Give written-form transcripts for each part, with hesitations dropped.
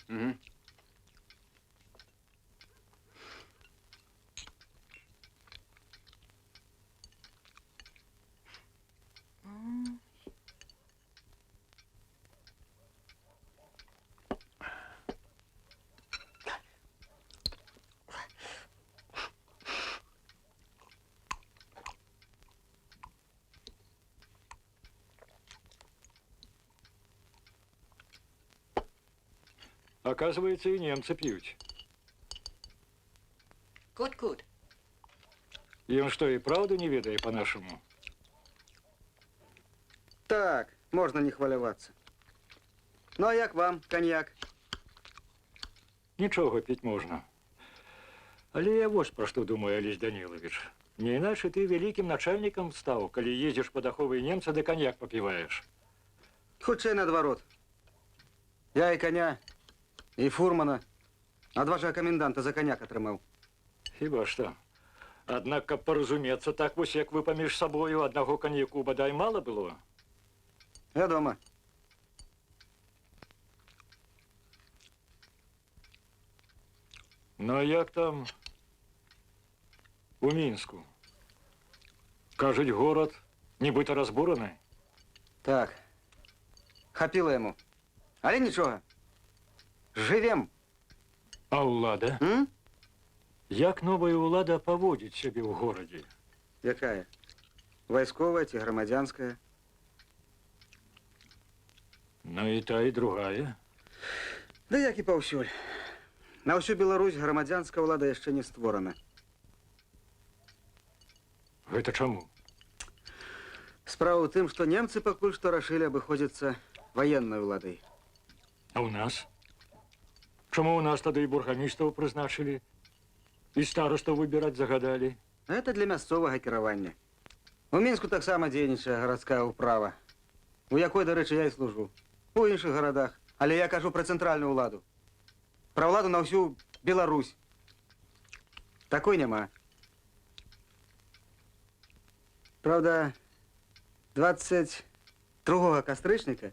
Угу. Оказывается, и немцы пьют. Кут-кут. Им что, и правда не ведая по-нашему? Так, можно не хвалюваться. Ну, а як вам коньяк? Нічого пить можна. Але я вось про что думаю, Олесь Данилович. Не иначе ты великим начальником стал, коли ездишь под аховые немца, да коньяк попиваешь. Хутчэй наадварот. Я і коня, і фурмана, ад вашага коменданта за коньяк атрымаў. Хіба что. Аднак, каб поразуметься так вось, як вы паміж собою, одного коньяку бадай мало было? Вядома. Ну, а як там у Мінску? Кажуть, город нібито розбураний? Так. Хапіла яму. Але нічога. Жывем. А ўлада? М? Як новая ўлада паводзіць сябе ў горадзе? Якая? Вайсковая ці грамадзянская? Ну і та, і другая. Да як і паўсюль. На ўсю Беларусь грамадзянская ўлада яшчэ не створана. Гэта чаму? Справа ў тым, што немцы пакуль што рашылі абыходзіцца ваеннай уладай. А ў нас? Чаму ў нас тады і бургамістаў прызначылі? І старостаў выбіраць загадалі? Гэта для мясцовага кіравання. У Мінску таксама дзейнічае гарадская ўправа, у якой, дарэчы, я і служу. У іншых гарадах. Але я кажу пра цэнтральную ўладу. Пра ўладу на ўсю Беларусь. Такой няма. Правда, 22 кастрычніка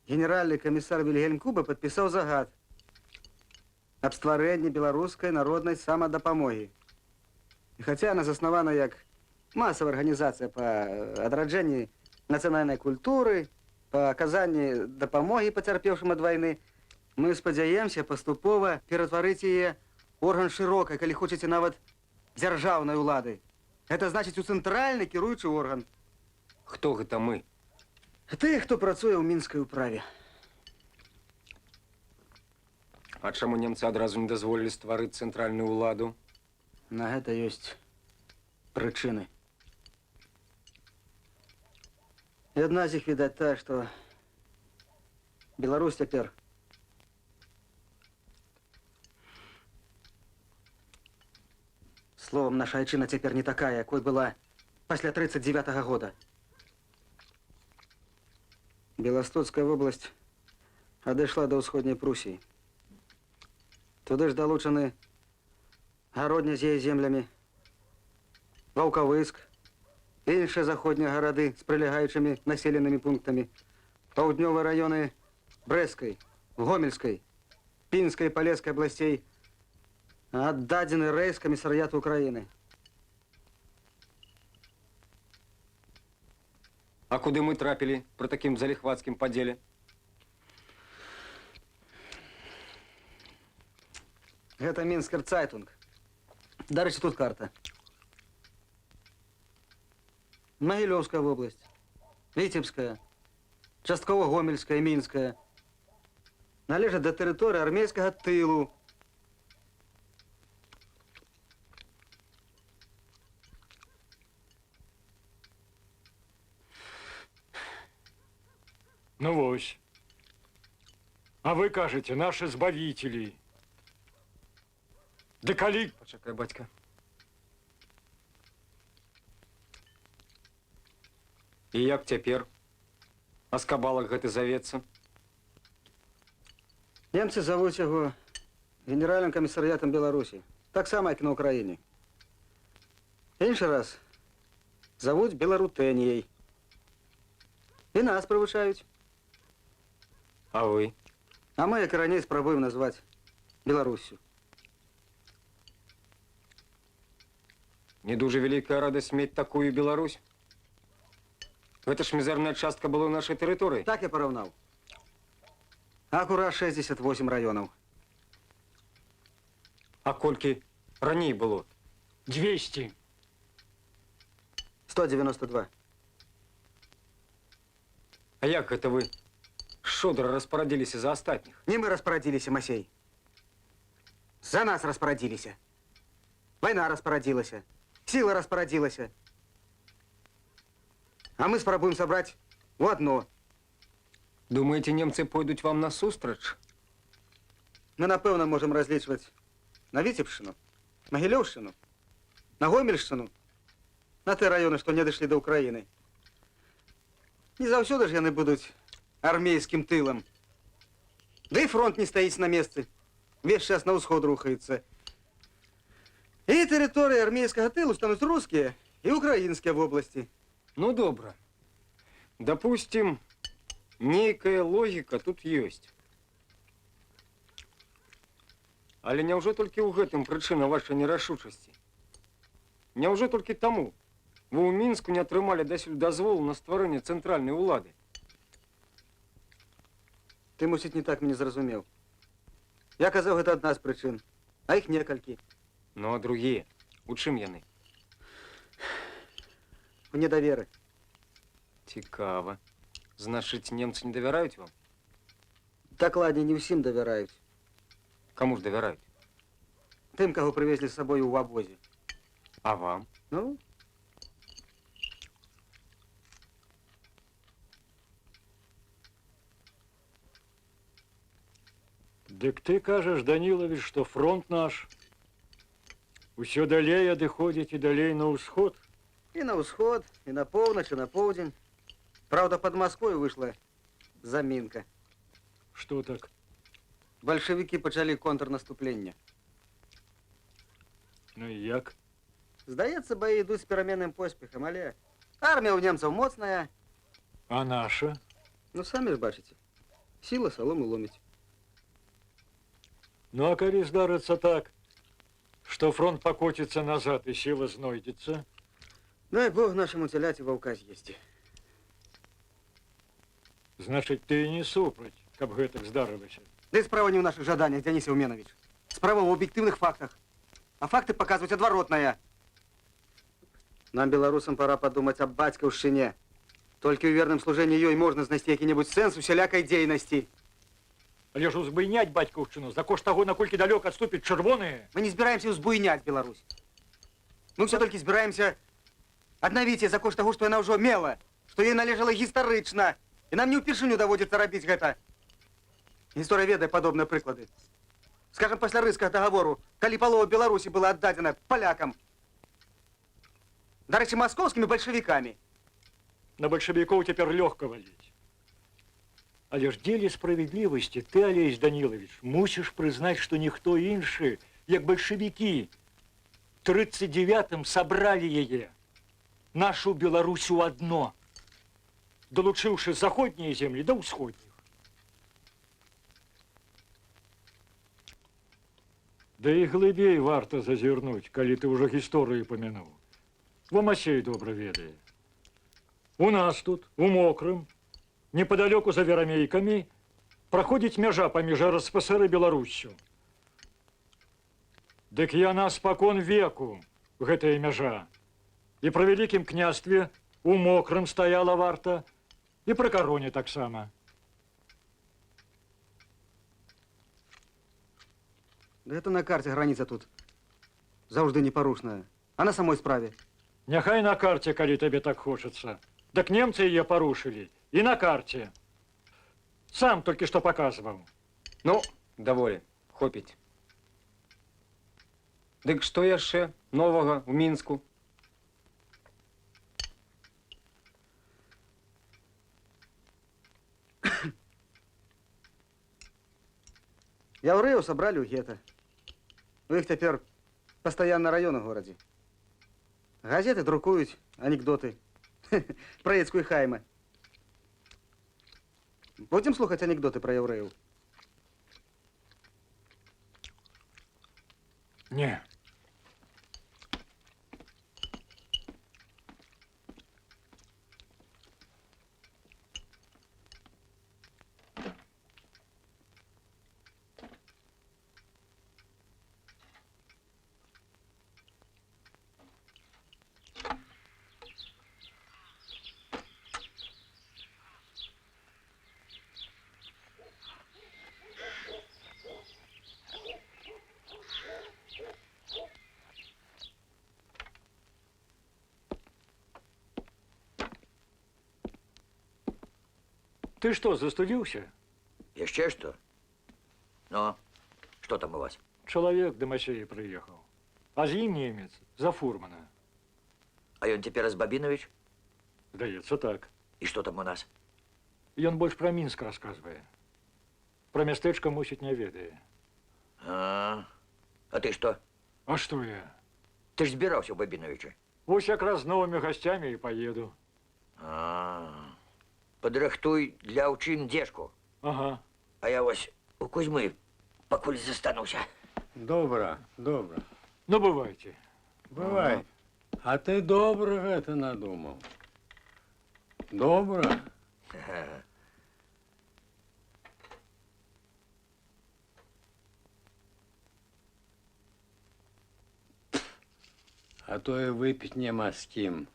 генеральны камісар Вільгельм Куба падпісаў загад аб стварэнні беларускай народнай самадапамогі. І хаця яна заснавана як масавая арганізацыя па адраджэнні нацыянальнай культуры, па аказанні дапамогі пацярпеўшым ад вайны, мы спадзяемся паступова ператварыць яе орган шырокай, калі хочаце, нават дзяржаўнай улады. Гэта значыць у цэнтральны кіруючы орган. Хто гэта мы? Ты, хто працуе ў мінскай управе. А чаму немцы адразу не дазволілі стварыць цэнтральную ўладу? На гэта ёсць прычыны. І адна з іх, відаць, тая, што Беларусь цяпер словом, наша айчына цяпер не такая, якой была пасля 39-го года. Беластоцкая вобласць адышла да ўсходняй Прусіі. Туды ж далучаны Гародня з яе землямі, Ваўкавыск, іншыя заходнія гарады з прылягаючымі населенымі пунктамі, паўднёвыя раёны Брэсцкай, Гомельскай, Пінскай і Палескай абласцей аддадзены рэйс-камісарыяту Украіны. А куды мы трапілі пры такім заліхвацкім падзеле? Гэта Мінскер Цайтунг. Дарэчы, тут карта. Магілёўская вобласць, Віцебская, часткова Гомельская, Мінская. Належаць да тэрыторыі армейскага тылу. Ну вось. А вы кажете, наши збавители. Да калі... Пачакай, бацька. І як цяпер? А з кабалак гэты завецца? Немцы завуць яго генеральным камісарыятам Беларусі. Таксама, як на Украіне. Іншы раз завуць Беларутэніяй. І нас прывучаюць. А вы? А мы, як і раней, спрабуем назваць Беларуссю. Не дуже вялікая радасць мець такую Беларусь. Гэта ж мізэрная частка была ў нашай тэрыторыі. Так я параўнаў. Акурат 68 раёнаў. А колькі раней было? 200. 192. А як гэта вы шчодра распарадзіліся за астатніх? Не мы распарадзіліся, Масей. За нас распарадзіліся. Вайна распарадзілася. Сіла распарадзілася. А мы спрабуем сабраць у адно. Думаеце, немцы пойдуць вам насустрач? Мы, напэўна, можам разлічваць на Віцебшчыну, Магілёўшчыну, на Гомельшчыну, на те раёны, што не дайшлі да Ўкраіны. Не заўсёды ж яны будуць армейскім тылам. Да і фронт не стаіць на месцы. Весь час на ўсход рухаецца. І тэрыторыі армейскага тылу стануць рускія і украінскія вобласці. Ну, добра. Допустим, нейкая логіка тут ёсць. Але няўжо толькі ў гэтым прычына вашай нерашучасці? Няўжо толькі таму вы ў Мінску не атрымалі дасюль дазволу на стварэнне цэнтральнай улады? Ты, мусіць, не так мяне зразумеў. Я казаў, гэта адна з прычын, а іх некалькі. Ну, а другія? У чым яны? У недаверы. Цікава. Значыць, немцы не давяраюць вам? Дакладней, не ўсім давяраюць. Каму ж давяраюць? Тым, каго прывезлі з сабою ў абозе. А вам? Ну, Дык ты кажаш, Данілавіч, што фронт наш усё далей адыходзіць і далей на ўсход? і на ўсход, і на поўнач, і на поўдзень. Праўда, пад Масквою выйшла замінка. Што так? Бальшавікі пачалі контрнаступленне. Ну і як? Здаецца, баі ідуць з пераменным поспехам, але армія ў немцаў моцная. А наша? Ну, самі ж бачыце. Сіла салому ломіць. Ну, а калі здарыцца так, што фронт пакоціцца назад і сіла знойдзецца? Дай Бог нашаму цяляці ваўка з'есці. Значыць, ты не супраць, каб гэтак здарылася. Ды справа не ў нашых жаданнях, Дзяніс Еўменавіч. Справа ў аб'ектыўных фактах. А факты паказваюць адваротнае. Нам, беларусам, пора падумаць аб бацькаўшчыне. Толькі ў верным служэнні ёй можна знайсці які-небудзь сэнс усялякай дзейнасці. Але ж узбыйняць бацькаўшчыну за кошт таго, наколькі далёк адступяць чырвоныя. Мы не збіраемся ўзбуйняць Беларусь. Мы ўсё толькі збіраемся аднавіць яе за кошт таго, што яна ўжо мела, што ёй належала гістарычна. І нам не ўпершыню даводзіцца рабіць гэта. Гісторыя ведае падобныя прыклады. Скажам, пасля рыскага дагавору, калі палова Беларусі была аддадзена палякам. Дарэчы, маскоўскімі бальшавікамі. На бальшавікоў цяпер лёгка валіць. Але ж дзеля справядлівасці ты, Алесь Данілавіч, мусіш прызнаць, што ніхто іншы, як бальшавікі, 39-м сабралі яе, нашу Беларусь у адно, далучыўшы заходнія землі да ўсходніх. Да і глыбей варта зазірнуць, калі ты ўжо гісторыю памянуў. Бо Масей добра ведае. У нас тут, у Мокрым, непадалёку за Верамейкамі, праходзіць мяжа паміж РСФСР і Беларуссю. Дык яна спакон веку, гэтая мяжа. І пры вялікім княстве у Мокрым стаяла варта, і пры кароне таксама. Гэта на карце граніца тут заўжды непарушная. А на самой справе? Няхай на карце, калі табе так хочацца. Дык немцы яе парушылі. І на карце. Сам толькі што паказваў. Ну, даволі, хопіць. Дык што яшчэ новага ў Мінску? Яўрэяў сабралі ў гета. У іх цяпер пастаянна раён у горадзе. Газеты друкуюць анекдоты пра Ецку і Хайма. Будзем слухаць анекдоты пра яўрэяў? Не. Ты что, застудился? Еще что? Ну, что там у вас? Человек до Мачея приехал. А з ним немец, за фурмана. А он теперь Разбабинович? Здається, так. И что там у нас? Ён больш пра Мінск расказвае. Пра мястэчка, мусіць, не ведае. А ты что? А што я? Ты ж збирался у Бабиновича. Вось якраз з новымі гасцямі і паеду. Подрыхтуй для учин дежку. Ага. А я вось у Кузьмы покуль застануся. Добра, добра. Ну, бывайте. Бывай. А ты добра гэта надумаў. Добра? А то і выпіць няма з кім.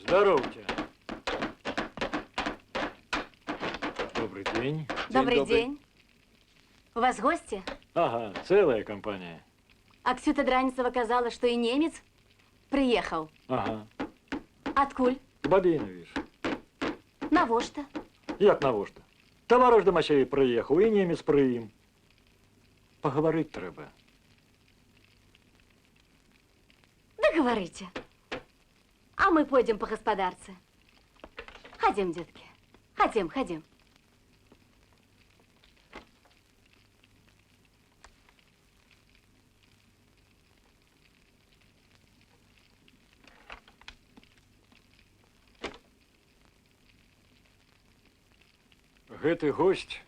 Здоровьте. Добрый день. Добрый день. У вас гости? Ага, целая компания. А Ксюта Дранцева казала, что и немец приехал. Ага. Откуль? Бабинович. Навошта? Як навошта? Товариш до Мачея приїхав, і німець при їм. Поговорити треба. Да говорите. А мы пойдем по господарце. Ходим, детки. Ходим, ходим. Гэты гость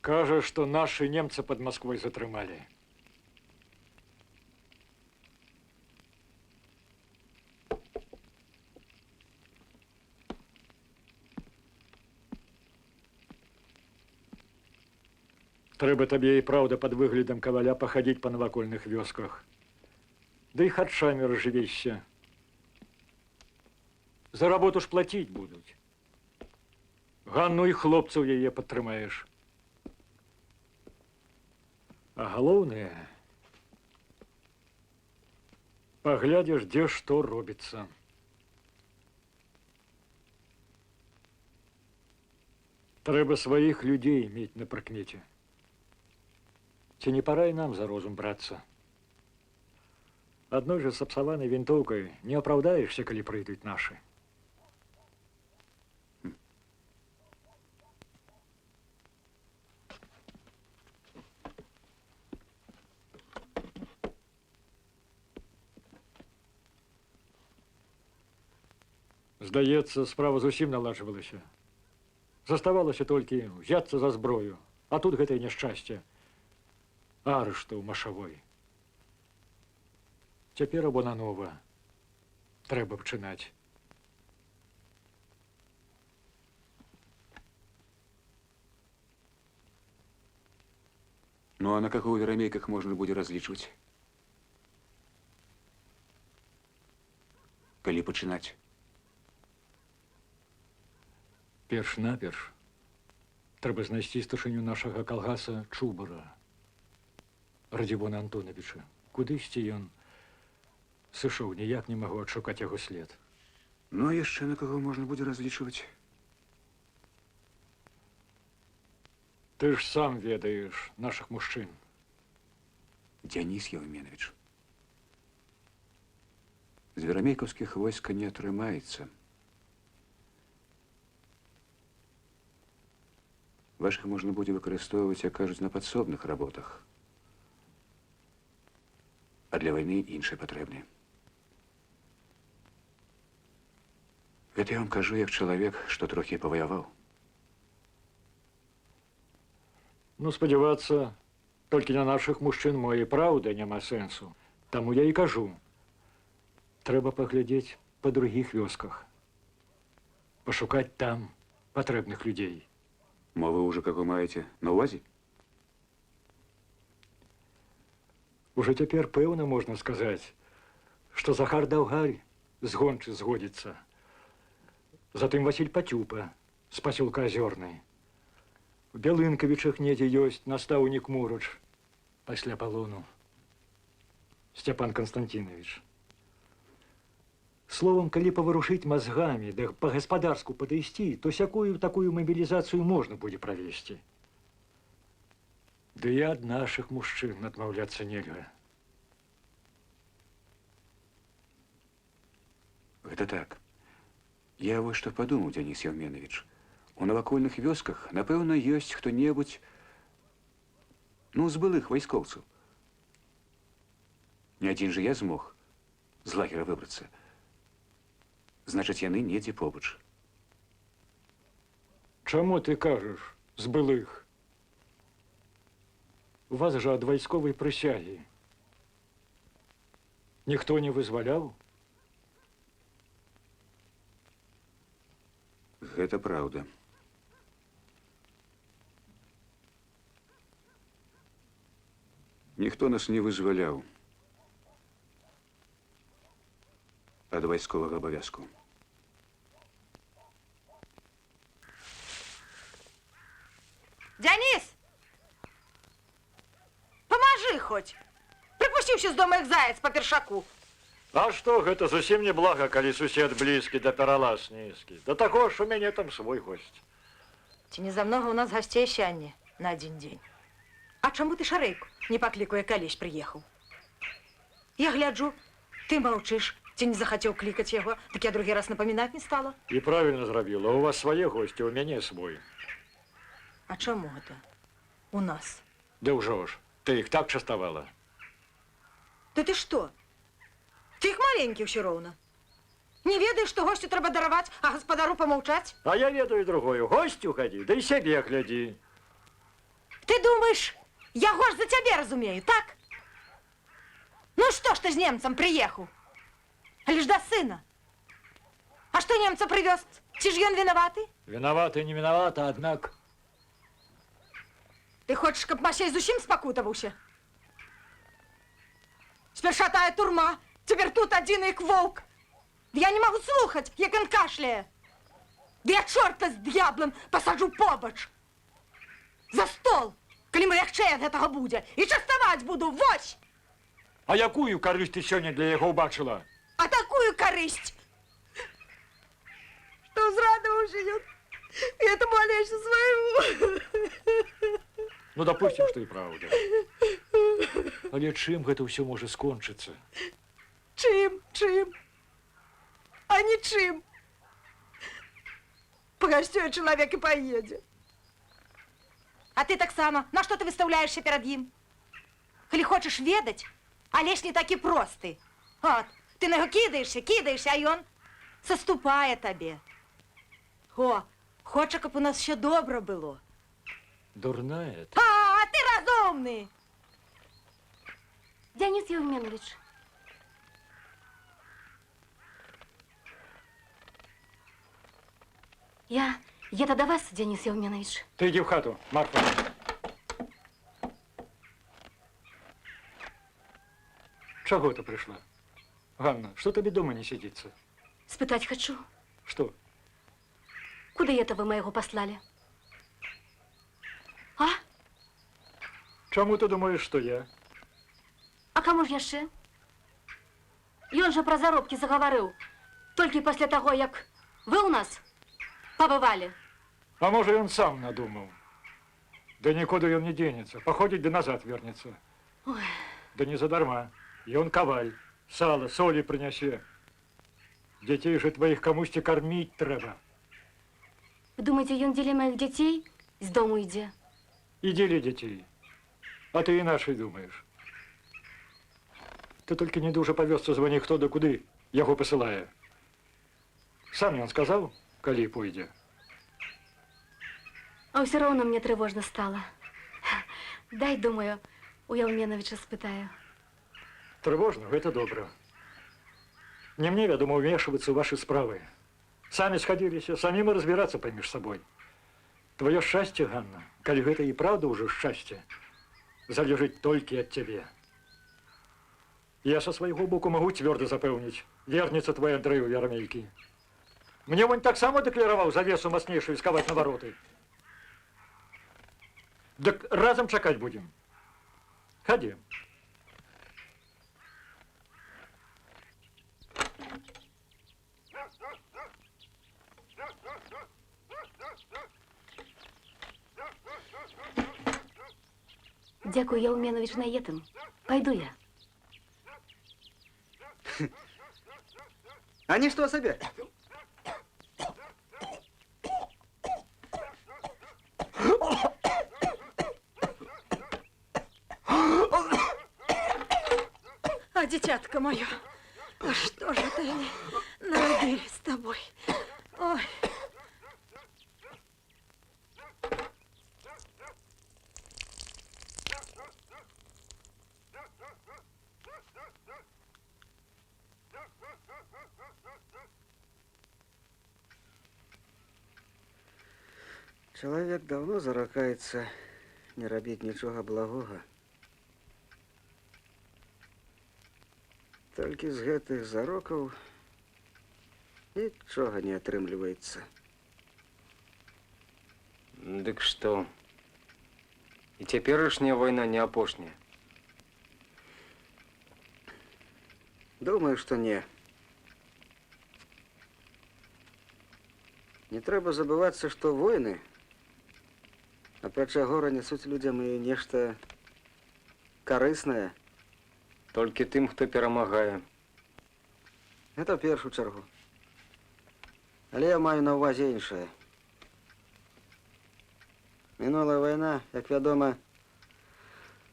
кажа, што нашы немцы пад Масквой затрымалі. Трэба табе і праўда пад выглядам каваля пахадзіць па навакольных вёсках. Ды і харчамі разжывешся. За работу ж плаціць будуць. Ганну і хлопцаў яе падтрымаеш. А галоўнае, паглядзіш, дзе што робіцца. Трэба сваіх людзей мець на прыкмеце. Ці не пора і нам за розум брацца? Адной жа сапсаванай вінтоўкай не апраўдаешся, калі прыйдуць нашы. Здаецца, справа зусім наладжвалася. Заставалася толькі взяцца за зброю, а тут гэтае няшчасце. Арышту ў Машавой. Цяпер або нанова. Трэба пачынаць. Ну а на каго ў верамейках можна будзе разлічваць? Калі пачынаць? Перш-наперш трэба знайсці старшыню нашага калгаса Чубара. Радзівона Антоновича. Кудысьці ён сышоў, ніяк не магу адшукаць яго след. Ну, а яшчэ на кого можна будзе разлічваць? Ты ж сам ведаеш наших мужчын. Дзяніс Євменович. З верамейкаўскіх войска не атрымаецца. Ваших можна будзе выкарыстоўваць, як кажуць, на падсобных работах. А для вайны іншыя патрэбны. Гэта я вам кажу, як чалавек, што трохі паваяваў. Ну, спадзявацца, толькі на наших мужчын мо і праўда няма сэнсу. Таму я і кажу. Трэба паглядзець па другіх вёсках. Пашукаць там патрэбных людзей. Мо вы ўжо каго маеце на ўвазе? Уже цяпер пэўна можна сказаць, што Захар Даўгаль з гончы згодзіцца. Затым Васіль Пацюпа з пасёлка Азёрнай. У Бялынкавічах недзе ёсць настаўнік Мурач пасля палону. Сцяпан Константинович. Словом, калі паварушыць мазгамі, да па-гаспадарску падысці, то сякую-такую мабілізацыю можна будзе правесці. Ды і ад нашых мужчын адмаўляцца нельга. Гэта так. Я вось што падумаў, Дзяніс Євменович. У навакольных вёсках, напэўна, ёсць хто-небудзь, ну, з былых вайскоўцаў. Не адзін жа я змог з лагера выбрацца. Значыць, яны недзе побач. Чаму ты кажаш з былых? У вас жа ад вайсковай прысягі. Ніхто не вызваляў? Гэта праўда. Ніхто нас не вызваляў ад вайсковага абавязку. Дзяніс! Памажы хоць! Прыпусціўся з дома, як заяц па першаку. А што, гэта зусім не блага, калі сусед блізкі да пералаз нізкі. Да таго ж у мяне там свой госць. Ці не замнога ў нас гасцей сянне на адзін дзень? А чаму ты Шарэйку не паклікаў, як калісь прыехаў? Я гляджу, ты маўчыш, ці не захацеў клікаць яго, так я другі раз напамінаць не стала. І правільна зрабіла. У вас свае госці, у мяне свой. А чаму гэта? У нас. Ды ўжо ж, ты іх так частавала. Да ты што? Ты іх маленькі ўсё роўна. Не ведаеш, што госцю трэба дараваць, а гаспадару памаўчаць? А я ведаю другую. Госцю хадзі, да і сябе глядзі. Ты думаеш, яго ж за цябе разумею, так? Ну што ж ты з немцам прыехаў? Але ж да сына. А што немца прывёз? Ці ж ён вінаваты? Вінаваты, не вінавата, аднак... Ты хочаш, каб Масей зусім спакутаваўся? Спярша тая турма, цяпер тут адзін як воўк. Я не магу слухаць, як ён кашляе. Ды я чорта з д'яблам пасаджу побач. За стол, калі мы лягчэй ад гэтага будзе. І частаваць буду, вось! А якую карысць ты сёння для яго ўбачыла? А такую карысць, што зрадаваўся ён, это болейш свайму. Ну, допустим, што і праўда. Але чым гэта ўсё можа скончыцца? Чым? А нічым. Пагасцюе чалавек і паедзе. А ты таксама, на што ты выстаўляешся перад ім? Калі хочаш ведаць, але ж не такі просты. От, ты на яго кідаешся, а ён саступае табе. О, хоча, каб у нас ще добра было. Дурная ты. А ты разумны! Денис Евменович. Я еду до вас, Денис Евменович. Ты иди в хату, Марфа. Чего ты пришла? Ганна, что тебе дома не сидится? Спытать хочу. Что? Куда это вы моего послали? А? Чему ты думаешь, что я? А кому ж яшчэ? Ён жа пра заробкі загаварыў. Толькі пасля таго, як вы ў нас пабывалі. А может, он сам надумал. Да никуда он не денется. Походит, да назад вернется. Ой. Да не задарма. И он коваль. Сало, соли принесе. Детей же твоих комусь кормить треба. Вы думаеце, ён дзеля маіх дзяцей з дому ідзе? И дели детей. А ты иначе думаешь. Ты только не дуже повезся звони хто да куды, яго посылае. Сам ён сказал, калі пойдзе. А ўсё роўна мне трывожна стала. Дай, думаю, у Яўменавіча спытаю. Тревожно, это добро. Не мне, вядома, вмешиваться в ваши справы. Сами сходились, самим и разбираться помеж собой. Твое счастье, Ганна, коли это и правда уже счастье, залежит только от тебе. Я со своего боку могу твердо запевнить, верница твоя Андрею Вермейки. Мне он так само декларовал завесу мощнейшую сковать на вороты. Так разом чекать будем. Ходи. Дякую, Яўменавіч, на этом. Пойду я. Они что себе? А, дитятка мое, а что же это они народили с тобой? Ой. Человек давно заракаецца не рабіць нічога благога. Толькі з гэтых зарокаў нічога не атрымліваецца. Дык што? І цяперашняя вайна не апошняя. Думаю, што не. Не трэба забывацца, што войны, апрача гора, несуць людзям і нешта карыснае. Толькі тым, хто перамагае. Гэта ў першую чаргу. Але я маю на ўвазе іншае. Мінулая вайна, як вядома,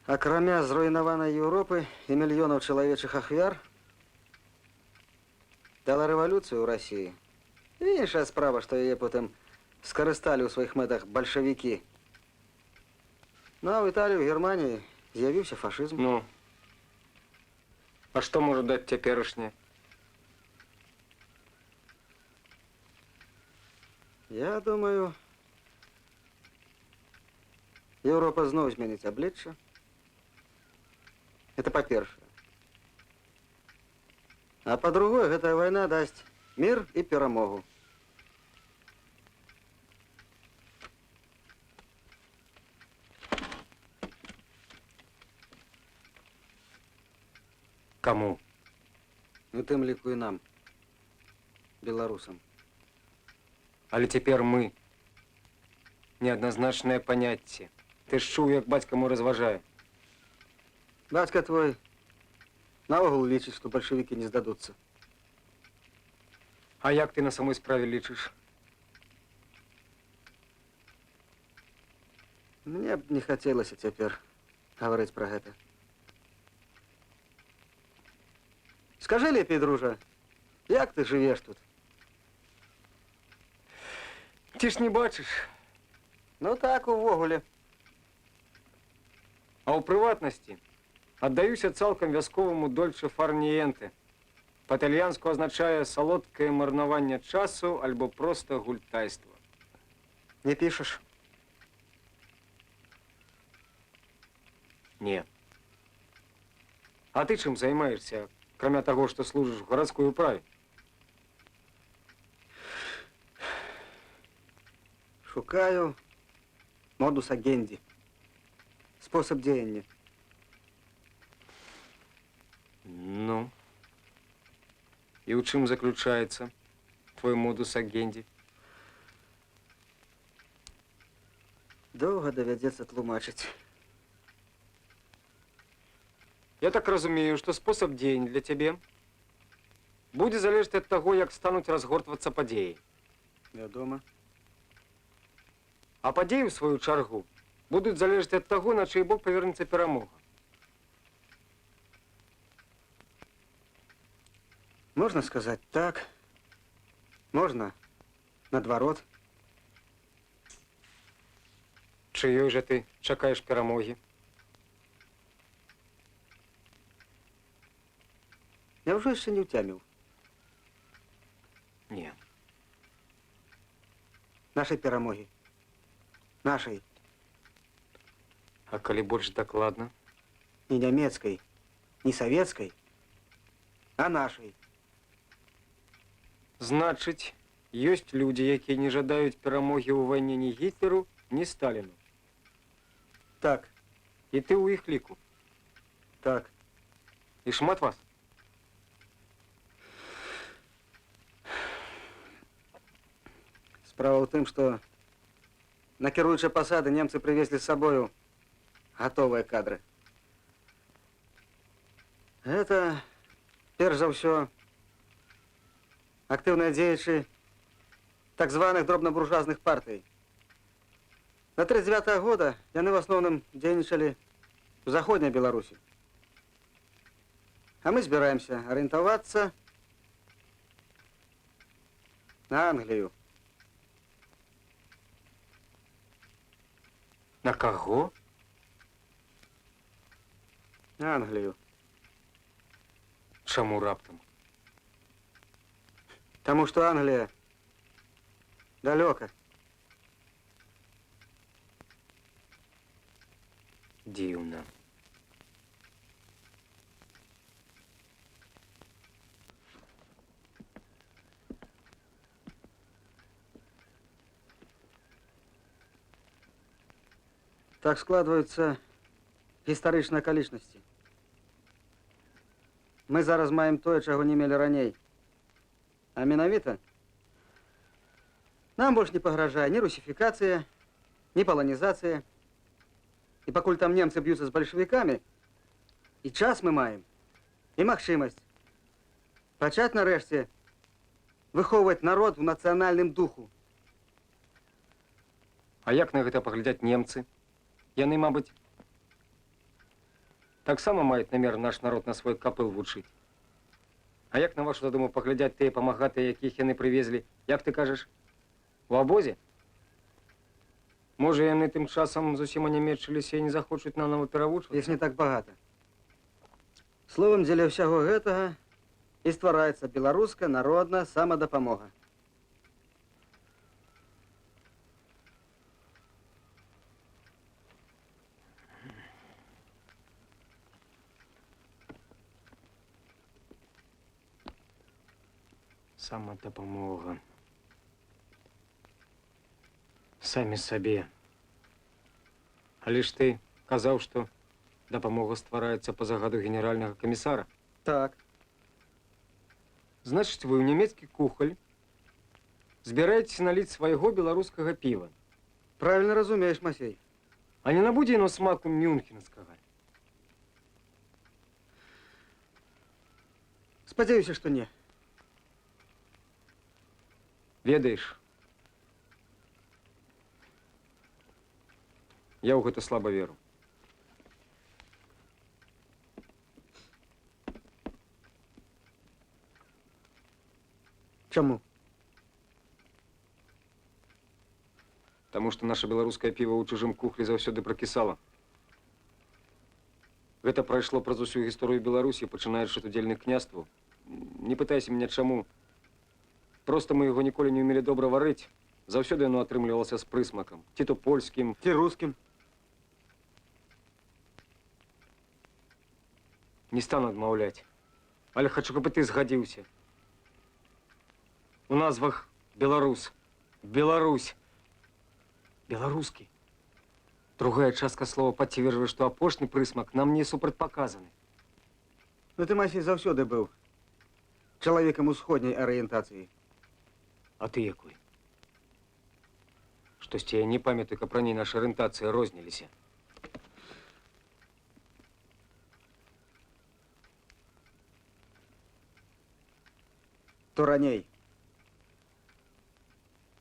акрамя зруйнаванай Еўропы і мільёнаў чалавечых ахвяр, дала рэвалюцыю ў Расіі. І іншая справа, што яе потым скарысталі ў сваіх мэтах бальшавікі. Ну, а ў Італіі, ў Германіі з'явіўся фашызм. Ну, а што можа даць цяперашняе? Я думаю, Еўропа зноў зменіць аблічча. Это па-першае. А па-другое, гэтая вайна дасць мір і перамогу. Каму? У тым ліку і нам, беларусам. Але цяпер мы. Неадназначнае паняцце. Ты ж чуў, як бацька мой разважае. Бацька твой наогул лічыць, што бальшавікі не здадуцца. А як ты на самой справе лічыш? Мне б не хацелася цяпер гаварыць пра гэта. Скажы лепей, дружа, як ты жывеш тут? Ці ж не бачыш? Ну так, увогуле. А ў прыватнасці аддаюся цалкам вясковаму дольче фарніенте. Па-італьянску азначае салодкае марнаванне часу альбо проста гультайства. Не пішаш? Не. А ты чым займаешься, акрамя таго, што служыш у гарадской управе? Шукаю модус агенди. Способ дзеяння. Ну, і ў чым заключаецца твой модус агенді? Доўга давядзецца тлумачыць. Я так разумею, што спосаб дзеяння для цябе будзе залежаць ад таго, як стануць разгортвацца падзеі. Вядома. А падзеі, у сваю чаргу, будуць залежаць ад таго, на чый бок павернецца перамога. Можна сказаць так. Можна наадварот. Чыёй жа ты чакаеш перамогі? Няўжо яшчэ не ўцяміў? Не. Нашай перамогі. Нашай. А калі больш дакладна? Не нямецкай, не савецкай, а нашай. Значыць, ёсць людзі, якія не жадаюць перамогі ў вайне ні Гітлеру, ні Сталіну. Так, І ты ў іх ліку. так. І шмат вас? Справа ў тым, што на кіруючыя пасады немцы прывезлі з сабою гатовыя кадры. Гэта, перш за ўсё, актыўныя дзеячы так званых дробнабуржуазных партый. До 1939 года яны в асноўным дзейнічалі у заходняй Беларусі. А мы збіраемся арыентавацца на Англію. На каго? На Англію. Чаму раптам? Таму што Англія далёка. Дзіўна. Так складваюцца гістарычныя акалічнасці. Мы зараз маем тое, чаго не мелі раней. А менавіта нам больш не пагражае ні русіфікацыя, ні паланізацыя. І пакуль там немцы б'юцца з бальшавікамі, і час мы маем, і магчымасць пачаць нарэшце выхоўваць народ у нацыянальным духу. А як на гэта паглядзяць немцы? Яны, мабыць, таксама маюць намер наш народ на свой капыл вучыць. А як, на вашу задуму, паглядзяць тыя памагатыя, якіх яны прывезлі, як ты кажаш, у абозе? Можа, яны тым часам зусім анямечыліся і не захочуць нанова перавучвацца? Іх не так багата. Словам, дзеля ўсяго гэтага і ствараецца беларуская народная самадапамога. Самадапамога. Самі сабе. Але ж ты казаў, што дапамога ствараецца па загаду генеральнага камісара. Так. Значыць, вы ў нямецкі кухаль збіраецеся наліць свайго беларускага піва. Правильно разумееш, Масей. А не набудзе яно смаку мюнхенскага? Спадзяюся, што не. Ведаеш, я ў гэта слаба веру. Чаму? Таму што наша беларускае піва ў чужым кухлі заўсёды пракісала. Гэта прайшло праз усю гісторыю Беларусі, пачынаючы ад удзельных княстваў. Не пытайся мяне чаму. Проста мы яго ніколі не ўмелі добра варыць. Заўсёды яно атрымлівалася з прысмакам. Ці то польскім, Ці рускім. не стану адмаўляць. Але хачу, каб і ты згадзіўся. У назвах беларус, Беларусь, беларускі. Другая частка слова пацверджвае, што апошні прысмак нам не супрацьпаказаны. Ну, ты, Масей, заўсёды быў чалавекам усходняй арыентацыі. А ты якой? Штосьці я не памятаю, каб раней наша арыентацыя розніліся. То раней.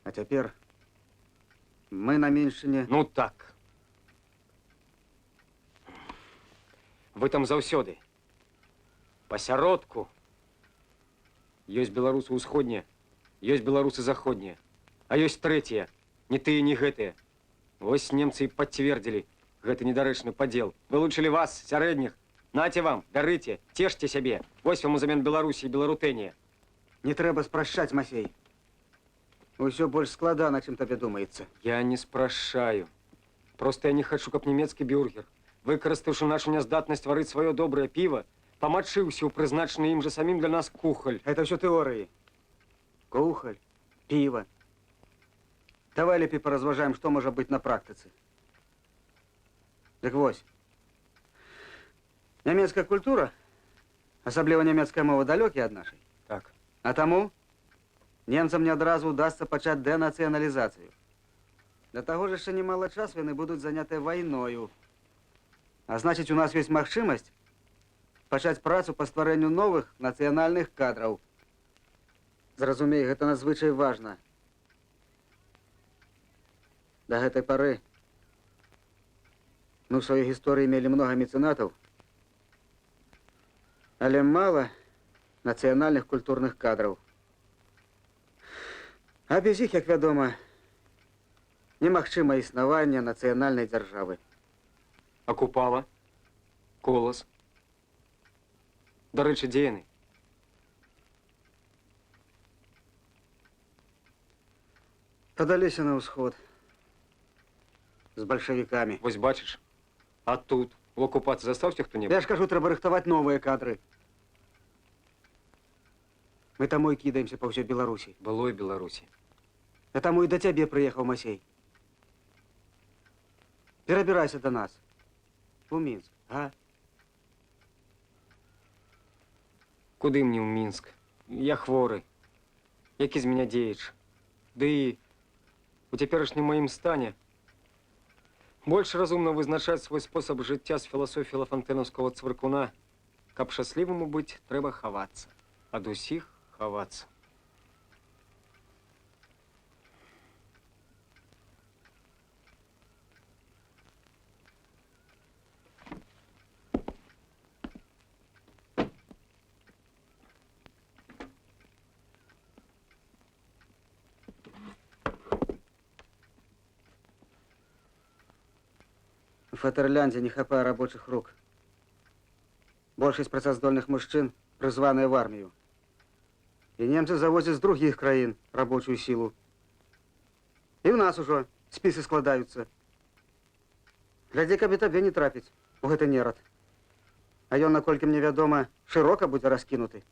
А цяпер мы на меншыне. Ну так. Вы там заўсёды. Пасяродку. Ёсць беларусы ўсходнія, ёсць беларусы заходнія, а ёсць трэція, не тыя, не гэтыя. Вось немцы і пацвердзілі гэты недарэчны падзел. Вылучылі вас, сярэдніх. Наце вам, дарыце, цешце сябе. Вось вам узамен Беларусі і Беларутэнія. Не трэба спрашчаць, Масей. Усё больш складана, чым табе думаецца. Я не спрашаю. Просто я не хачу, каб нямецкі бюргер, выкарыстаўшы нашу няздатнасць варыць сваё добрае піва, памачыўся ў прызначаны ім жа самім для нас кухаль. Это ўсё тэорыі. Кухаль, піва. Давай лепей паразважаем, што можа быць на практыцы. Дык вось. Нямецкая культура, асабліва нямецкая мова, далёкія ад нашай. Так. А таму немцам не адразу удасца пачаць дэнацыяналізацыю. Для таго ж яшчэ немала часу яны будуць занятыя вайною. А значыць, у нас ёсць магчымасць пачаць працу па стварэнню новых нацыянальных кадраў. Зразумей, гэта надзвычай важна. Да гэтай пары мы ў сваёй гісторыі мелі многа мецэнатаў, але мала нацыянальных культурных кадраў. А без іх, як вядома, немагчыма існаванне нацыянальнай дзяржавы. А Купала? Колас? Дарэчы, дзе яны? Падаліся на ўсход з бальшавікамі. Вось бачыш, а тут у акупацыі застаўся хто-небудзь? Я ж кажу, трэба рыхтаваць новыя кадры. Мы таму і кідаемся па ўсёй Беларусі. Былой Беларусі. Я таму і да цябе прыехаў, Масей. Перабірайся да нас. У Мінск, а? Куды мне ў Мінск? Я хворы. Які з мяне дзеяч? Ды і у цяперашнім маім стане больш разумна вызначаць свой спосаб жыцця з філасофіі лафантэнаўскага цвыркуна. Каб шчасліваму быць, трэба хавацца. Ад усіх хавацца. У Фатэрляндзе не хапае рабочых рук. Большасць працаздольных мужчын прызваныя в армію. І немцы завозяць з другіх краін рабочую сілу. І ў нас ужо спісы складаюцца. Глядзі, каб і табе не трапіць у гэты нерад. А ён, наколькі мне вядома, шырока будзе раскінуты.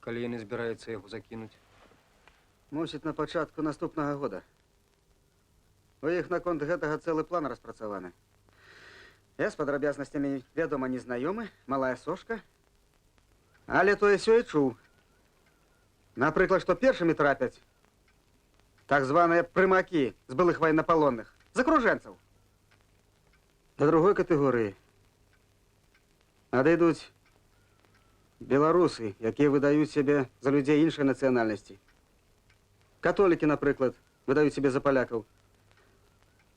Калі яны збіраюцца яго закінуць? Мусіць, на пачатку наступнага года. У іх наконт гэтага цэлы план распрацаваны. Я з падрабязнасцямі, вядома, не знаёмы, малая сошка. Але тое сёе чуў. Напрыклад, што першымі трапяць так званыя прымакі з былых ваеннапалонных, з акружэнцаў. Да другой катэгорыі адыдуць беларусы, якія выдаюць сябе за людзей іншай нацыянальнасці. Католікі, напрыклад, выдаюць сябе за палякаў.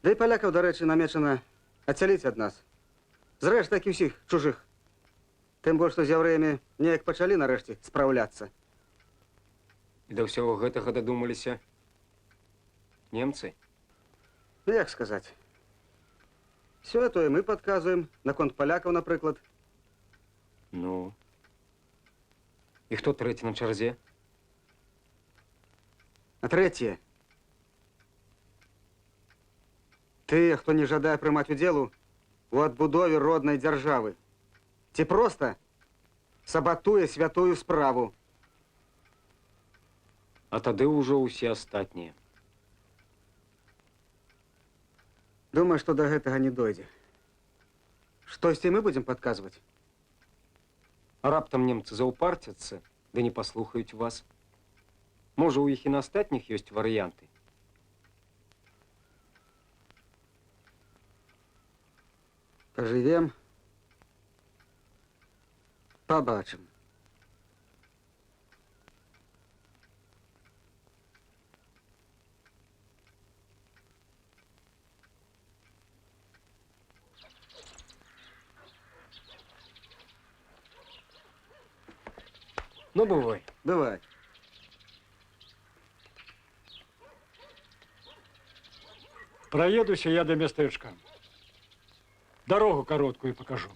Да і палякаў, дарэчы, намечана адсяліць ад нас. Зрэшты, так і ўсіх чужых. Тым больш, што з яўрэямі неяк пачалі нарэшце спраўляцца. І да ўсяго гэтага дадумаліся немцы? Ну, як сказаць? Сёе-тое мы падказваем, наконт палякаў, напрыклад. Ну. І хто трэці на чарзе? А трэцяе. Тыя, хто не жадае прымаць удзелу у адбудове роднай дзяржавы. Ці проста сабатуе святую справу. А тады ўжо ўсе астатнія. Думаю, што да гэтага не дойдзе. Штосьці мы будзем падказваць? А раптам немцы заўпарцяцца, да не паслухаюць вас. Можа, у іх і на астатніх ёсць варыянты. Поживем, побачим. Ну, бывай. Бывай. Проедуся я до местечка. Дорогу короткую покажу.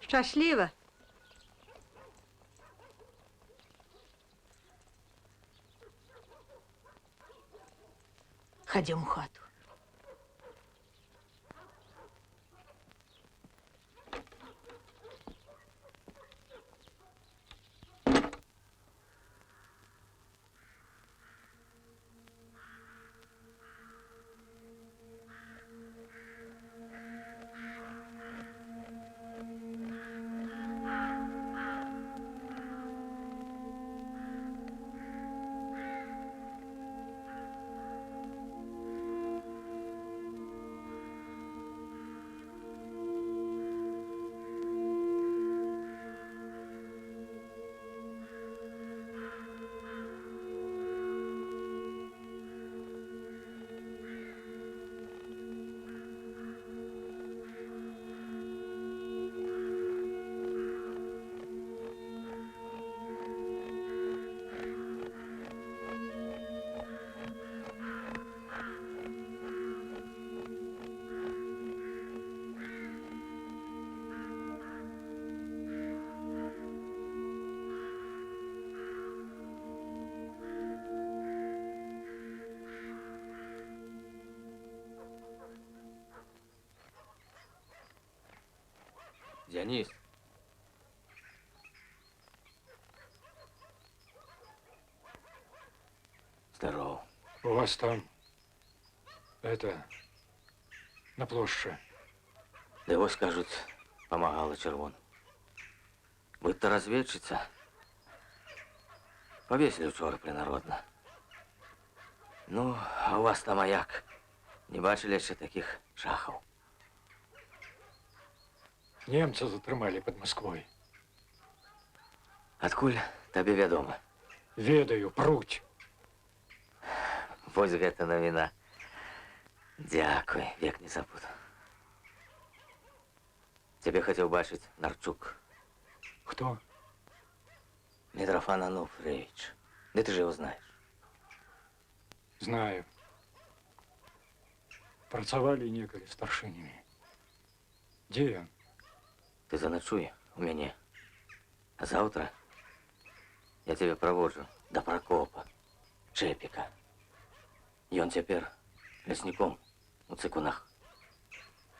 Щасливо. Ходим в хату. Дионис. Здорово. У вас там, на площади. Да его, скажут, помогала червон. Будь-то разведчица. Повесили вчора принародно. Ну, а у вас там маяк. Не бачили ще таких шахов? Немца затрымалі под Москвой. Адкуль табе вядома? Ведаю, пруть. Вось гэта навіна. Дякуй, век не забуду. Тебе хотел бачить Нарчук. Кто? Митрофан Ануфриевич. Да ты же его знаешь. Знаю. Працавалі некалі старшынямі. Дзе ён? Ты заночуй у мяне. А завтра я тебе проводжу до Прокопа, Чепика. Ён цяпер лясніком у цыкунах.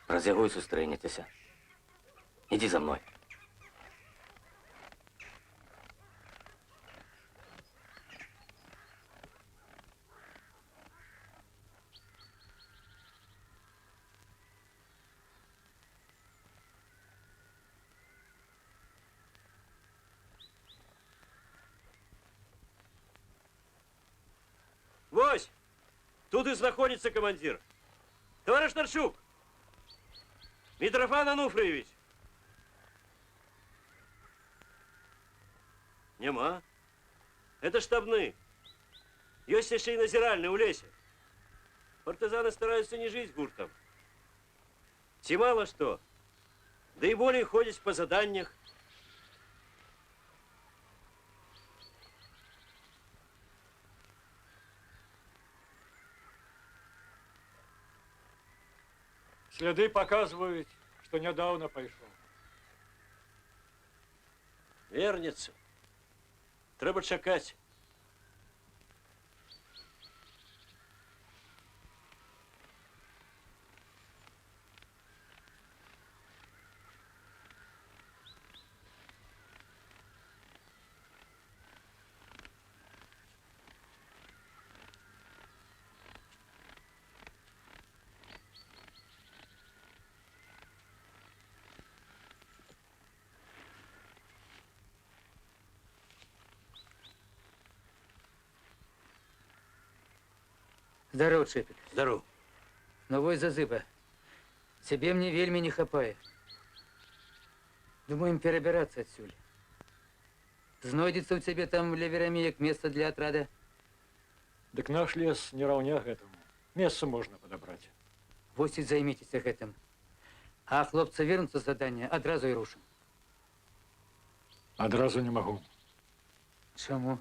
Праз яго і сустрэнецеся. Иди за мной. Вось! Тут и находится командир. Товарищ Нарчук! Митрофан Ануфриевич! Нема. Это штабны. Ёсць яшчэ і назіральны ў лесе. Партизаны стараются не жить гуртом. Ці мало что. Да и более ходят по заданнях. Следы показывают, что недавно пошел. Вернется. Треба чакать. Здорово, Чепель. Здоров. Новой зазыба. Тебе мне вельми не хапае. Думаем перебираться отсюда. Знойдется у тебя там для верамеек место для отрада? Так наш лес не равня этому. Место можно подобрать. Вось і займитесь гэтым. А хлопцы вернутся з задания, адразу и рушим. Одразу не могу. Чому?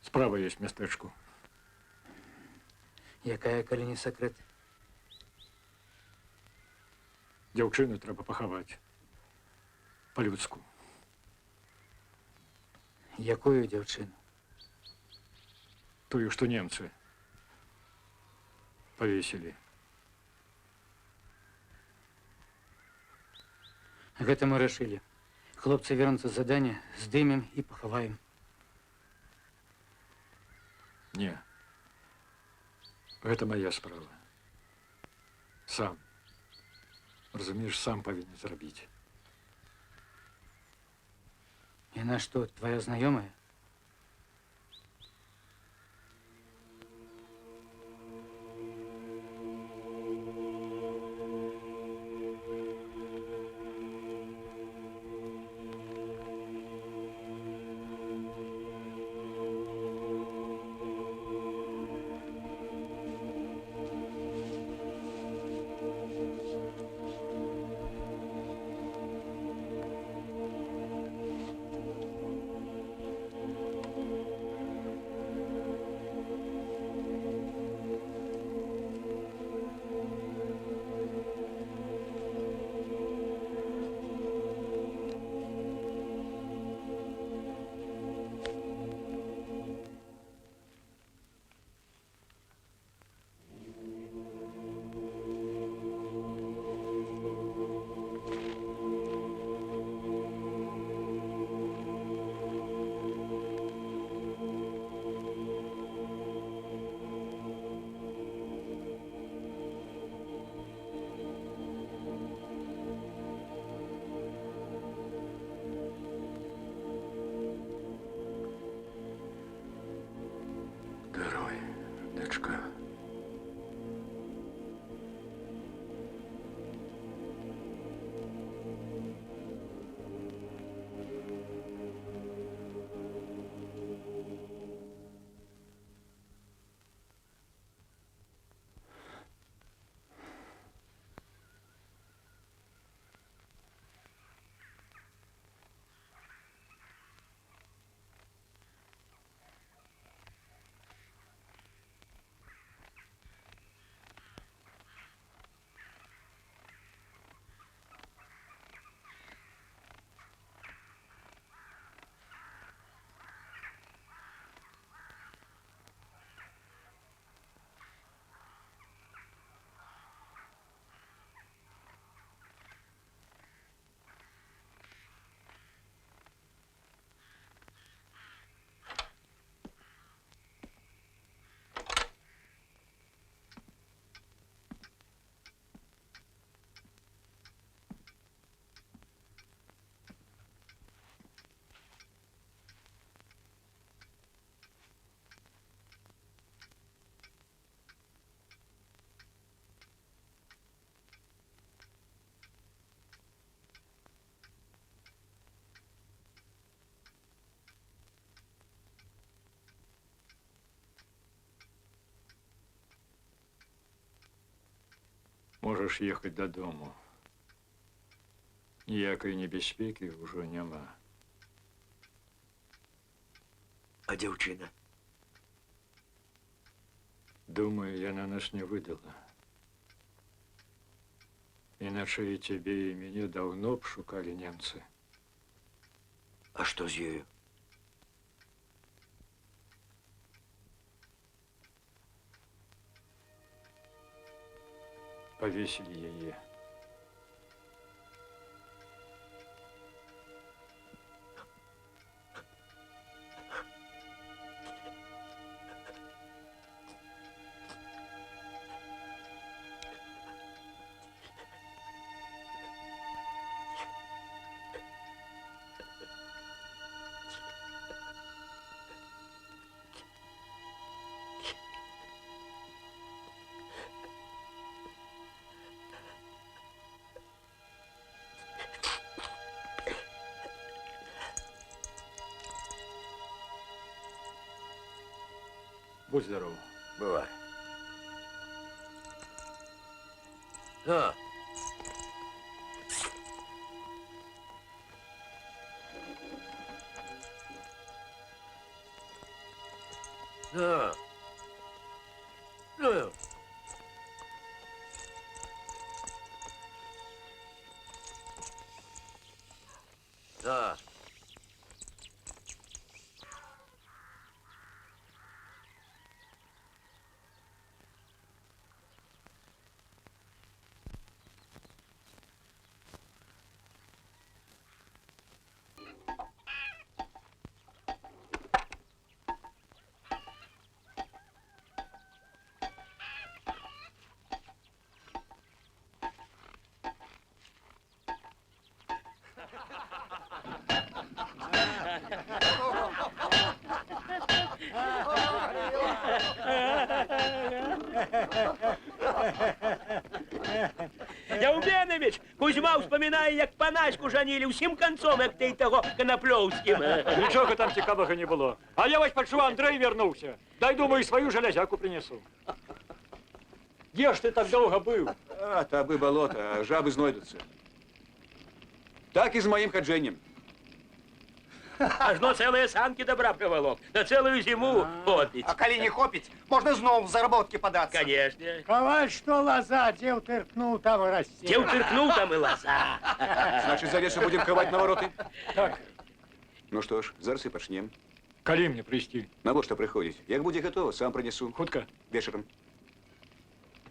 Справа есть местечко. Якая, коли не секрет? Дзяўчыну трэба пахаваць. По-людску. Якую дзяўчыну? Тую, што немцы повесили. Гэта мы решили. Хлопцы вернутся с задания, сдымем и поховаем. Не. Гэта моя справа. Сам. Разумеешь, сам повинен зрабіць. И на что, твоя знакомая? Даруй, дочка. Можешь ехать додому. Ніякай небяспекі ўжо няма. А дзяўчына? Думаю, яна нас не выдала. Иначе и тебе, и меня давно б шукали немцы. А што з ёю? Повесили яе. Будь здоров. Бывай. Да. Да. Да. Да. Яўбенович, Кузьма ўспамінае, як паначку жанілі ўсім канцом, як ты і таго Канаплёўскім. Нічога там цікавага не было. А я вось пачуў, Андрэй вярнуўся. Дай, думаю, сваю жалязяку принесу. Где ж ты так долго был? А, табы болото, а жабы знойдутся. Так и с моим хаджением. Ажно цэлыя санкі добра прывалок. На цэлую зіму ходзіць. А калі не хопіць, можна зноў в заработкі падацца. Канешне. Коваль, что лоза, где утыркнул, там и расти. Дзе ўтыркнуў, там і лаза. Значит, за вечер будем ковать навороты? Так, Ну что ж, зараз и почнем. калі мне прийти? На вот что приходить. Як будет готово, сам принесу. Хутка. Вечером.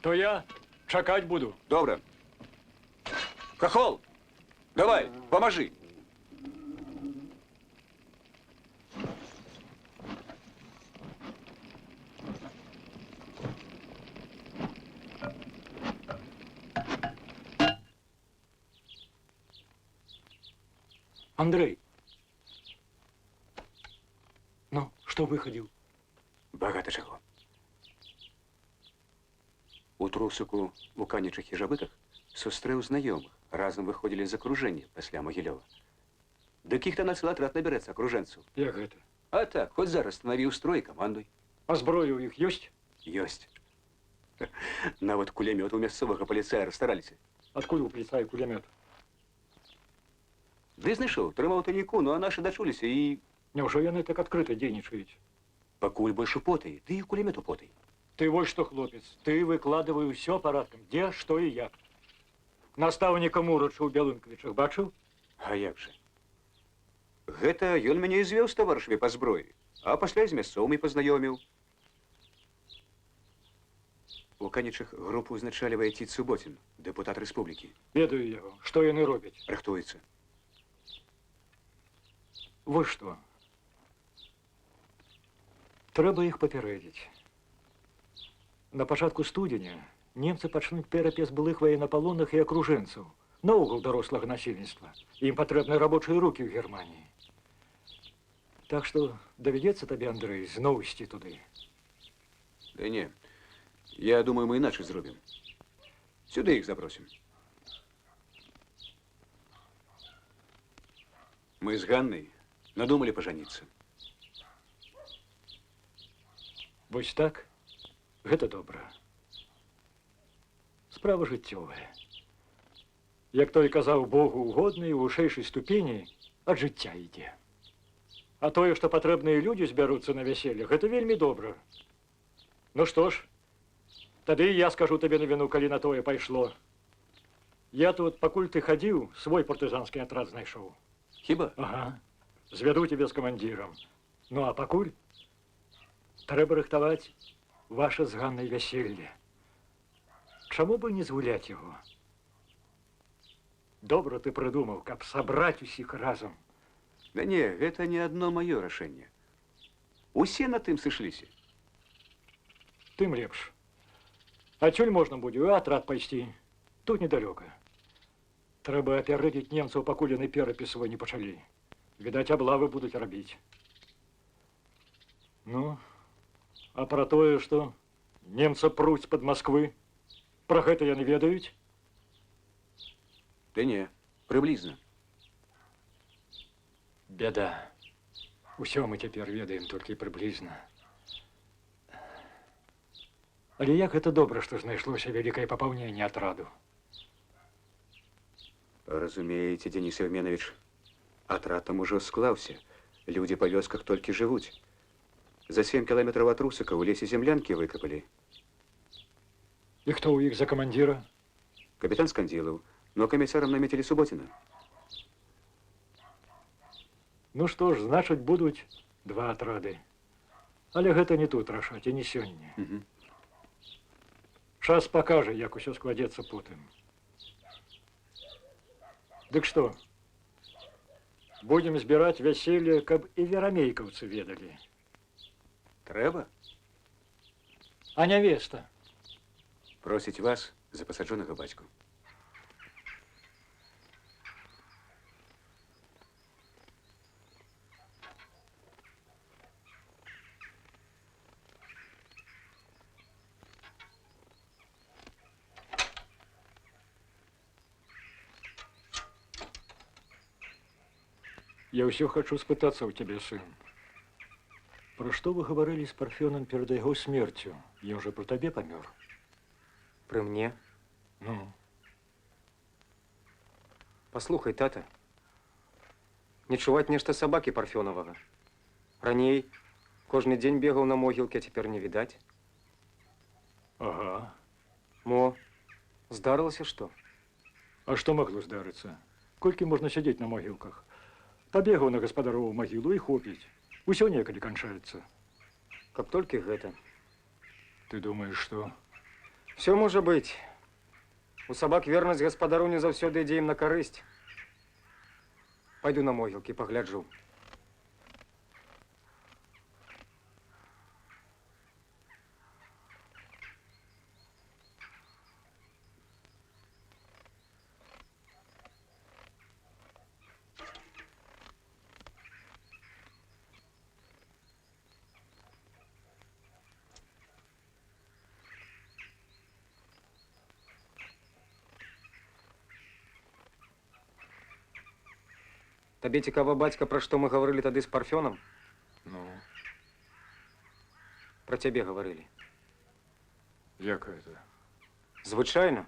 То я чакать буду. Добро. Хохол, давай, поможи. Андрей. Ну, что выходил? Багато чого. У трусику у канічых і жабытах сустрэў знаёмых. Разом выходили з акружэння пасля Могілёва. Дык іх там на цэлы атрад набярэцца акружэнцаў. Як гэта? А так, хоць зараз станавіў строй і камандуй. А зброя у іх ёсць? Ёсць. Нават кулемёт у мясцовага паліцая расстараліся. Адкуль у паліцая кулемёт? Ды знайшоў, трымаў таніку, ну а нашы дачуліся і... Няўжо яны так адкрыта дзейнічаюць? Пакуль больше потай, ды і кулемету потай. Ты вот что, хлопец, ты выкладывай все порядком, где, что и як. Наставника Мурача у Бялынковичах бачыў? А як же? Гэта ён мяне і звёў з таварышамі па зброі, а пасля з мясцовымі пазнаёміў. У канічах групу узначальвае Ціт Суботін, дэпутат рэспублікі. Ведаю яго, што яны робяць. Рыхтуецца. Вот што. Трэба іх папярэдзіць. На пачатку студзеня немцы пачнуць перапіс былых военнапалонных і акружэнцаў, наогул дарослага насельніцтва. Ім патрэбны рабочыя рукі ў Германіі. Так што давядзецца табе, Андрэй, зноў ісці туды. Да не, я думаю, мы іначай зробім. Сюды іх запросім. Мы з Ганнай надумали пожаніцца. Вось так? Гэта добра. Справа жыццёвая. Як той казаў Богу угодна і ў вышэйшай ступені ад жыцця ідзе. А тое, што патрэбныя людзі збяруцца на вяселле, гэта вельмі добра. Ну што ж, тады я скажу табе навіну, калі на тое пайшло. Я тут, пакуль ты хадзіў, свой партызанскі атрад знайшоў. Хіба? Ага. Звяду тебе з камандзірам. Ну а пакуль трэба рыхтаваць ваше з Ганнай вяселле. Чаму бы не згуляць яго? Добра ты прыдумаў, каб сабраць усіх разам. Да не, гэта не адно маё рашэнне. Усе на тым сышліся. Тым лепш. Адсюль можна будзе ў атрад пайсці. Тут недалёка. Трэба апярэдзіць немцаў, пакуль яны перапіс свой не пачалі. Відаць, аблавы будуць рабіць. Ну, а пра тое, што немца пруць пад Масквы, пра гэта яны ведаюць? Да не, прыблізна. Бяда. Усё мы цяпер ведаем толькі прыблізна. Але як гэта добра, што знайшлося вялікае папаўненне атраду. Разумееце, Денис Евменович, атрад там ужо склаўся. Людзі па вёсках толькі жывуць. За 7 кіламетраў ад Русака ў лесе землянкі выкапалі. І хто ў іх за камандзіра? Капітан Скандзілаў, но камісарам наметілі Суботіна. Ну што ж, значыць, будуць 2 атрады. Але гэта не тут рашаць, і не сёння. Час пакажа, як усё складзецца потым. Дык што? Будем збіраць вяселле, каб і верамейкаўцы ведалі. Трэба? А нявеста? Просіць вас за пасаджонага бацьку. Я ўсё хачу спытацца ў цябе, сын. Пра што вы гаварылі з Парфёнам перад яго смерцю? Ён жа пры табе памёр. Пры мне? Ну, Паслухай, тата. Не чуваць нешта сабакі Парфёнавага. Раней кожны дзень бегаў на могілкі, а цяпер не відаць. ага. Мо, здарылася што? А што магло здарыцца? Колькі можна сядзець на могілках? Пабегаў на гаспадарову магілу і хопіць. Усё некалі канчаецца. Каб толькі гэта. Ты думаеш, што? Все можа быць. У сабак вернасць гаспадару не заўсёды ідзе ім на карысць. Пайду на могілкі, пагляджу. Табе цікава, бацька, пра што мы гаварылі тады з Парфёнам? Ну, Пра цябе гаварылі. як гэта? Звычайна.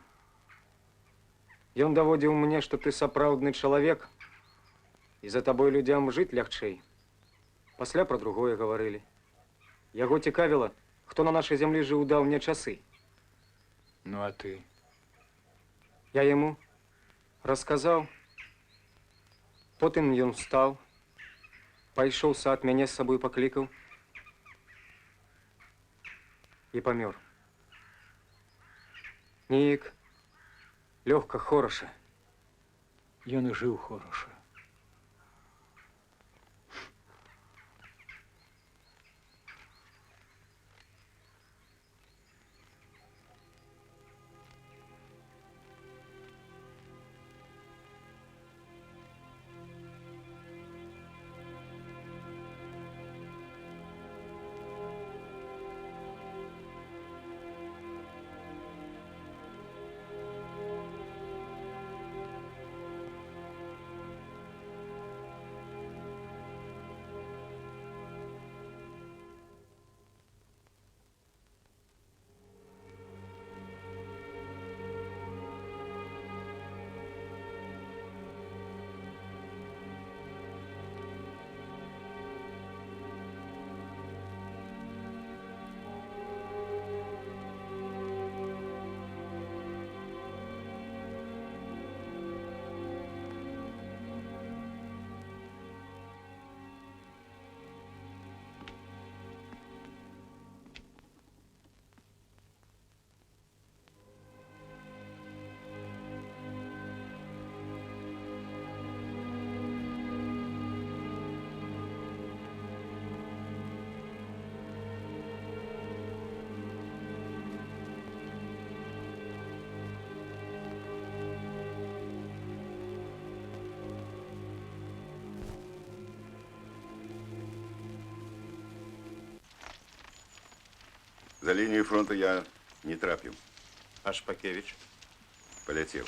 Ён даводзіў мне, што ты сапраўдны чалавек, і за табой людзям жыць лягчэй. Пасля пра другое гаварылі. Яго цікавіла, хто на нашай зямлі жыў у даўнія часы. Ну, а ты? Я яму расказаў. Потым ён встаў, пайшоў у сад, мяне з сабой паклікаў і памёр. Неяк лёгка, хораша. Ён і жыў хораша. За лінію фронту я не трапіў. А Шпакевич? Паляцеў.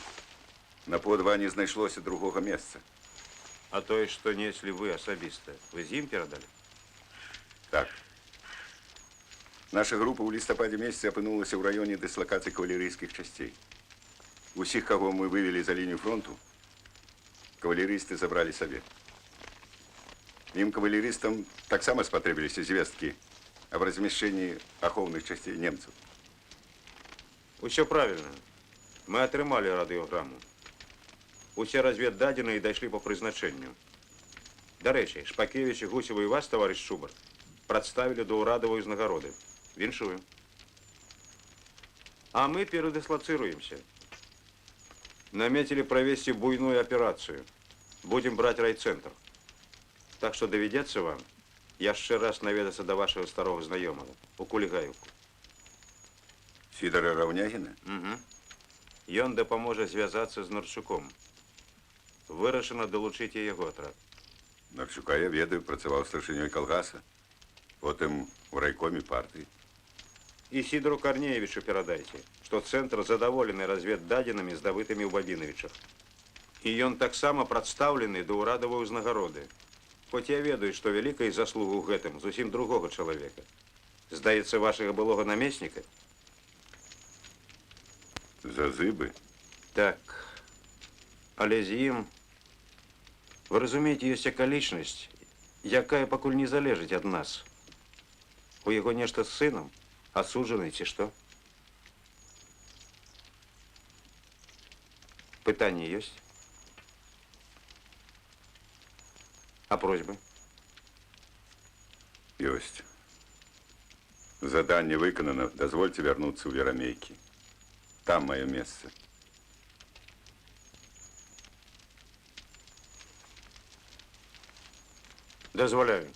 На По-2 не знайшлося другога месца. А тое, што неслі вы асабіста, вы з ім перадалі? Так. Наша група ў лістападзе месяце апынулася ў раёне дыслакацыі кавалерыйскіх часцей. Усіх, каго мы вывели за лінію фронту, кавалерысты забралі сабе. Ім кавалерыстам таксама спатрэбіліся звесткі аб размяшчэнні ахоўных часцей немцаў. Усё правильно. Мы атрымалі радыёграму. Усе разведдадзеныя дайшлі па прызначэнню. Дарэчы, Шпакевич і Гусева і вас, товарищ Шубарт, прадставілі да ўрадавай узнагароды. Віншую. А мы перадыслацыруемся. Наметили провести буйную операцию. Будем брать райцентр. Так что доведется вам яшчэ раз наведацца до вашего старого знакомого, у Кулигаевку. Сидора Раўнягіна? Угу. Ён дапаможа звязацца з Нарчуком. Вырашана далучыць і яго атрад. Нарчука я ведаю, працаваў старшынёй калгаса, потым у райкоме партыі. І Сидору Корнеевичу перадайце, што цэнтр задаволены разведдадзенымі, здабытымі ў Бабіновічах. І ён таксама прадстаўлены да ўрадавай узнагароды. Хоць я ведаю, што вялікай заслугу ў гэтым зусім другога чалавека. Здаецца, вашага былога намесніка? За зыбы? Так. Але з ім, вы разумееце, ёсць акалічнасць, якая пакуль не залежыць ад нас. У яго нешта з сынам? Осужденный, ці что? Пытание есть? А просьбы? Ёсць. Заданне выканана. Дазвольце вярнуцца ў Верамейкі. Там маё месца. Дозволяю.